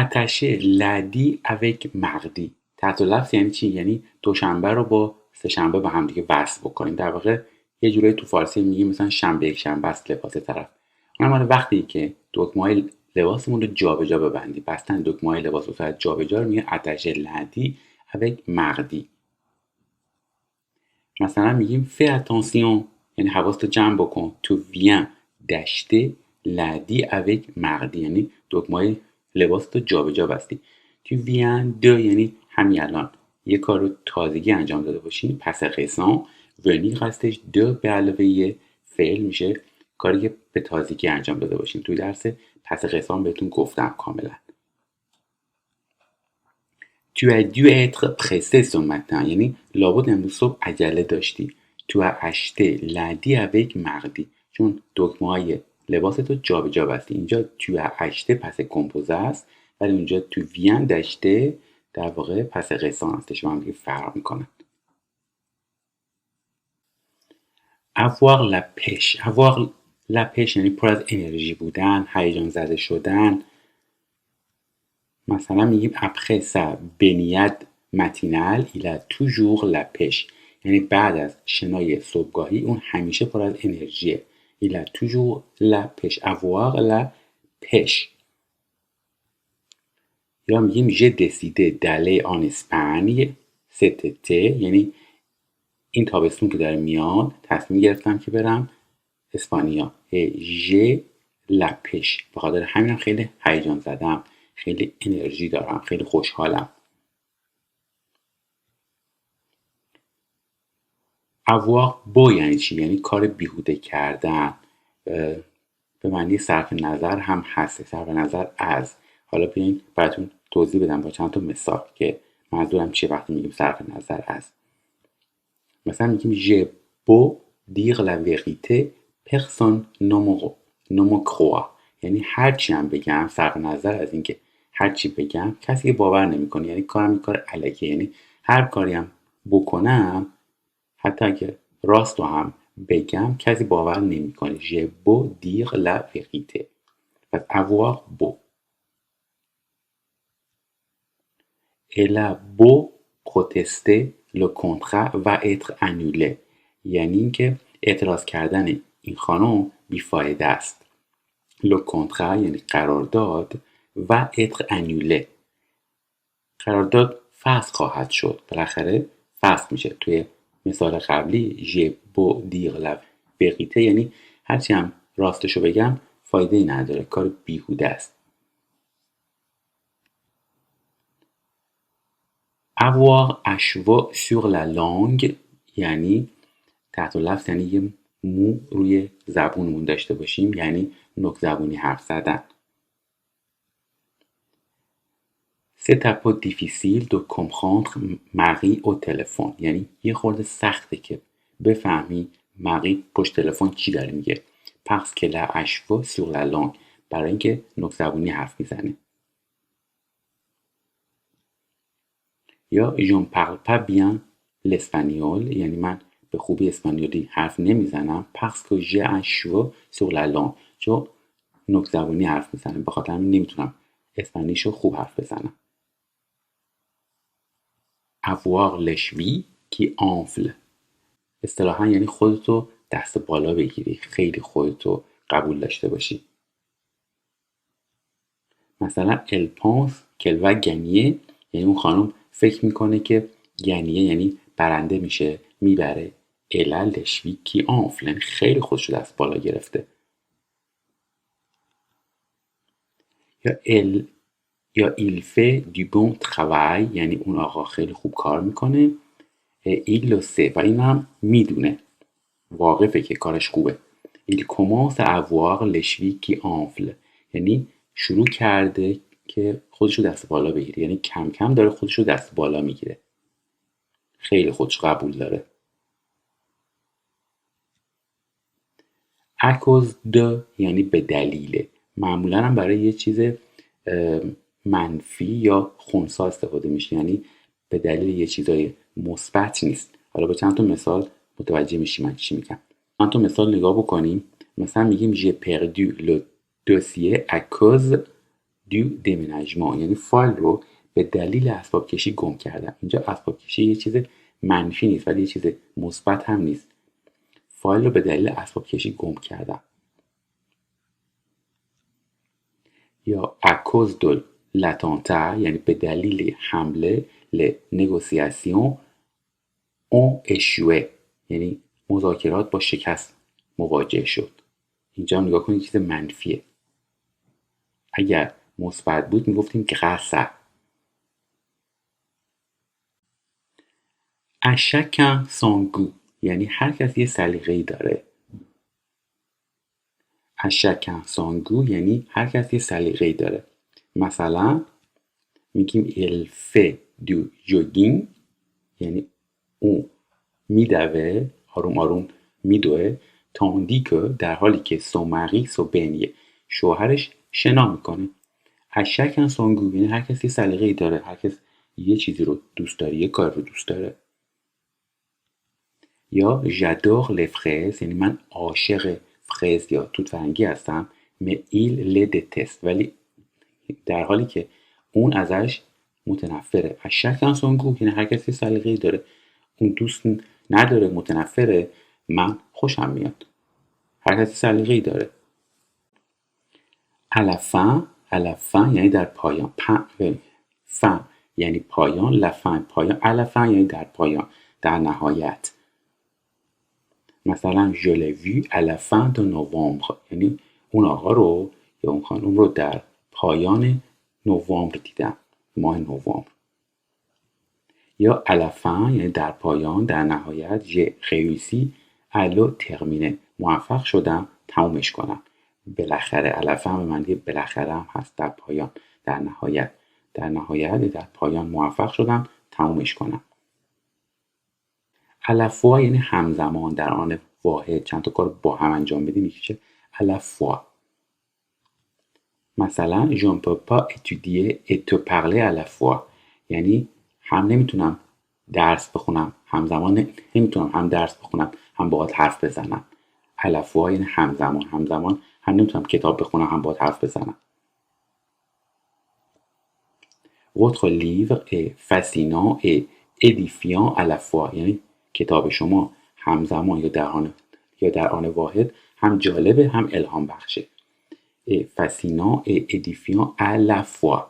attacher lundi avec mardi تحت لفظ یعنی چی؟ یعنی دوشنبه رو با سه‌شنبه به هم دیگه وصل بکنیم. در واقع یه جورایی تو فارسی میگیم مثلا شنبه یک شنبه است لباس طرف. اونم مال وقتی که دکمه‌های لباسمون رو جابجا ببندیم. بستن دکمه‌های لباس رو صورت جابجا رو میگه attacher lundi avec mardi. مثلا میگیم fais attention یعنی حواستو جمع بکن. tu viens d'acheter lundi avec mardi یعنی دکمه‌های لباس رو جابجا بستی. tu viens de یعنی همین الان یه کار رو تازگی انجام داده باشی. پس récent venir هستش. de به علاوه فعل میشه کاری که به تازگی انجام داده باشین. توی درس پس récent بهتون گفتم کاملا. Tu as dû être pressé ce matin یعنی لابد امروز صبح عجله داشتی. Tu as acheté lundi avec mardi چون دکمه‌های لباستو جابجا بستی. اینجا tu as acheté پس کمپوزه است ولی اونجا tu viens d'acheter در واقع پس récent هستش و هم دیگه فرق میکنن. avoir la pêche avoir la pêche یعنی پر از انرژی بودن، هیجان زده شدن. مثلا میگیم après sa baignade matinale il a toujours la pêche یعنی بعد از شنای صبحگاهی اون همیشه پر از انرژیه. il a toujours la pêche avoir la pêche. یا میگیم j'ai décidé d'aller en Espagne cet été یعنی این تابستون که داره میاد تصمیم گرفتم که برم اسپانیا. j'ai la pêche به خاطر همینم خیلی هیجان زدم، خیلی انرژی دارم، خیلی خوشحالم. avoir beau یعنی چی؟ یعنی کار بیهوده کردن. به معنی صرف نظر هم هست، صرف نظر از. حالا بیاین براتون توضیح بدم با چند تا مثال که منظورم چیه وقتی میگیم صرف نظر از. مثلا میگیم j'ai beau dire la vérité personne ne me croit یعنی هرچی هم بگم صرف نظر از اینکه هرچی بگم کسی باور نمیکنه. یعنی کارم این کار الکیه. یعنی هر کاری هم بکنم حتی اگه راست رو هم بگم کسی باور نمیکنه. j'ai beau dire la vérité. پس avoir beau. elle a beau protester le contrat va être annulé یعنی اینکه اعتراض کردن این خانم بیفایده است. le contrat یعنی قرارداد و être annulé قرارداد فسخ خواهد شد. بالاخره فسخ میشه. توی مثال قبلی j'ai beau dire la vérité یعنی هرچی هم راستشو بگم فایده ای نداره، کار بیهوده است. avoir à cheveux sur la langue یعنی تحت لفظ یعنی یه مو روی زبونمون داشته باشیم، یعنی نوک زبونی حرف زدن. C'est un peu difficile de comprendre Marie au téléphone یعنی یه خورده سخته که بفهمی ماری پشت تلفن چی داره میگه. parce qu'elle a à cheveux sur la langue برای اینکه نوک زبونی حرف میزنه. یا je ne parle pas bien l'espagnol یعنی من به خوبی اسپانیولی حرف نمیزنم. parce que j'ai un cheveu sur la langue چون نوک زبونی حرف میزنم به خاطر همین نمیتونم اسپانیشو خوب حرف بزنم. avoir les chevilles qui enflent اصطلاحاً یعنی خودتو دست بالا بگیری، خیلی خودتو قبول داشته باشی. مثلا elle pense qu'elle va gagner یعنی اون خانم فکر میکنه که گنیه یعنی برنده میشه، میبره. elle a les chevilles qui enflent یعنی خیلی خودشو دست بالا گرفته. یا il fait du bon travail یعنی اون آقا خیلی خوب کار میکنه. il le sait و این هم میدونه، واقفه که کارش خوبه. il commence à avoir les chevilles qui enflent یعنی شروع کرده که خودشو دست بالا بگیره، یعنی کم کم داره خودشو دست بالا میگیره، خیلی خودش قبول داره. à cause de یعنی به دلیل، معمولا هم برای یه چیز منفی یا خنثی استفاده میشه، یعنی به دلیل یه چیزای مثبت نیست. حالا با چند تا مثال متوجه میشیم من چی میگم. چند تا مثال نگاه بکنیم. مثلا میگیم j'ai perdu le dossier à cause دو déménagement یعنی فایل رو به دلیل اسباب کشی گم کردم. اینجا اسباب کشی یه چیز منفی نیست ولی یه چیز مثبت هم نیست. فایل رو به دلیل اسباب کشی گم کردم. یا à cause de l'attentat یعنی به دلیل حمله les négociations ont échoué یعنی مذاکرات با شکست مواجه شد. اینجا نگاه کنید چیز منفیه. اگر مثبت بود میگفتیم grâce à. à chacun son goût یعنی هر کس یه سلیقه‌ای داره. à chacun son goût یعنی هر کس یه سلیقه‌ای داره. مثلا میگیم il fait du jogging یعنی اون میدوه آروم آروم میدوه tandis que در حالی که son mari se baigne شوهرش شنا میکنه. à chacun son goût یعنی هر کس یه سلیقه‌ای داره. هر کس یه چیزی رو دوست داره یه کار رو دوست داره. یا j'adore les fraises یعنی من عاشق فرز یا توت فرنگی هستم mais il les déteste ولی در حالی که اون ازش متنفره. à chacun son goût یعنی هر کسی سلیقه‌ای داره. اون دوست نداره متنفره من خوشم میاد. هر کسی سلیقه‌ای داره. à la fin یعنی در پایان. fin یعنی پایان la fin پایان à la fin یعنی در پایان در نهایت. مثلا je l'ai vu à la fin de novembre یعنی اون آقا رو یا اون خانم رو در پایان نوامبر دیدم. ماه نوامبر. یا à la fin یعنی در پایان در نهایت j'ai réussi à le terminer موفق شدم تمومش کنم. بالاخره à la fin به معنی بالاخره هم هست در پایان در نهایت در پایان موفق شدم تمومش کنم. à la fois یعنی همزمان در آن واحد چند تا کار با هم انجام بدیم میشه à la fois. مثلا je ne peux pas étudier et te parler à la fois یعنی هم نمیتونم درس بخونم همزمان نمیتونم هم درس بخونم هم باهات حرف بزنم. à la fois یعنی همزمان هم نمیتونم کتاب بخونم هم باهات حرف بزنم. votre livre est fascinant et édifiant à la fois یعنی کتاب شما همزمان یا در آن واحد هم جالبه هم الهام بخشه. et fascinant et édifiant à la fois.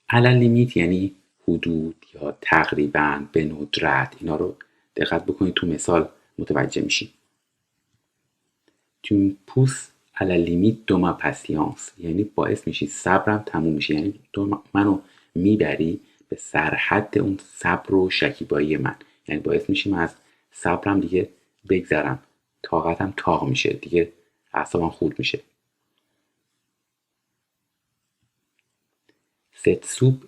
à la limite یعنی حدود یا تقریبا به ندرت. اینا رو دقت بکنید تو مثال متوجه میشید. tu me pousses à la limite de ma patience یعنی باعث میشی صبرم تموم میشه. یعنی تو منو میبری به سرحد اون صبر و شکیبایی من. یعنی باعث میشی من از صبرم دیگه بگذرم. طاقتم تاق میشه. دیگه اعصابم خورد میشه. cette soupe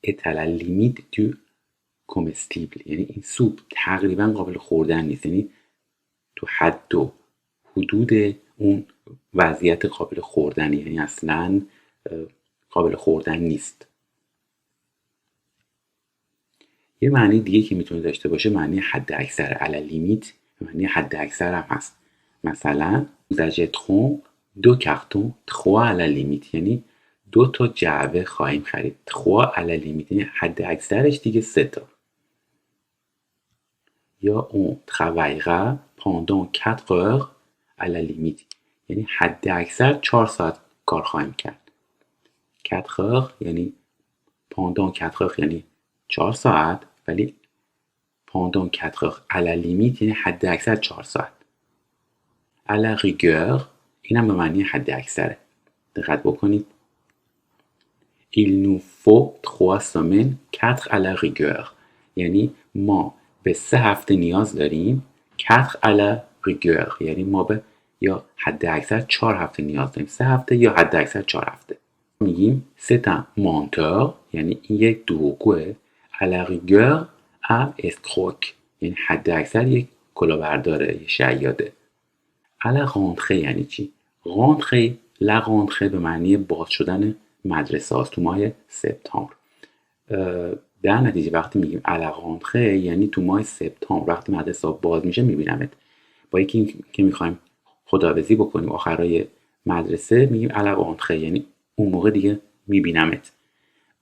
est à la limite du comestible یعنی این سوپ تقریبا قابل خوردن نیست. یعنی تو حد و حدود اون وضعیت قابل خوردن یعنی اصلا قابل خوردن نیست. یه معنی دیگه که میتونه داشته باشه معنی حد اکثر. علی لیمیت معنی حد اکثر هم هست. مثلا nous achèterons 2 cartons 3 à la limite یعنی 2 تا جعبه خواهیم خرید. 3 à la limite یعنی حد اکثرش دیگه 3 تا. یا on travaillera pendant 4 heures à la limite یعنی حد اکثر 4 ساعت کار خواهیم کرد. 4 heures یعنی pendant 4 heures یعنی 4 ساعت ولی pendant 4 heures à la limite یعنی حد اکثر 4 ساعت. à la rigueur این هم به معنی حد اکثره. دقت بکنید. il nous faut 3 semaines 4 à la rigueur یعنی ما به 3 هفته نیاز داریم. 4 à la rigueur یعنی ما به یا حد اکثر 4 هفته نیاز داریم. 3 هفته یا حد اکثر 4 هفته. میگیم c'est un menteur یعنی این یک دروغگوه. à la rigueur un escroc یعنی حد اکثر یک کلاهبرداره یک شیاده. à la rentrée یعنی چی؟ rentrée la rentrée به معنی باز شدن مدرسه هاست تو ماه سپتامبر. در نتیجه وقتی میگیم à la rentrée یعنی تو ماه سپتامبر وقتی مدرسه ها باز میشه میبینمت. با یکی که میخوایم خداحافظی بکنیم آخرای مدرسه میگیم à la rentrée، یعنی اون موقع دیگه میبینمت.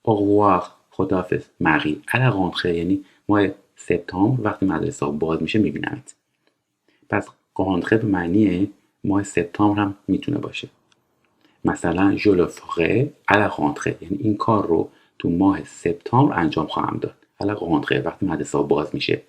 au revoir خداحافظ. مقی à la rentrée یعنی ماه سپتامبر وقتی مدرسه ها باز میشه میبینمت. پس rentrée به معنی ماه سپتامبر هم میتونه باشه. مثلا je le ferai à la rentrée، یعنی این کار رو تو ماه سپتامبر انجام خواهم داد. à la rentrée وقتی مدرسه ها باز میشه.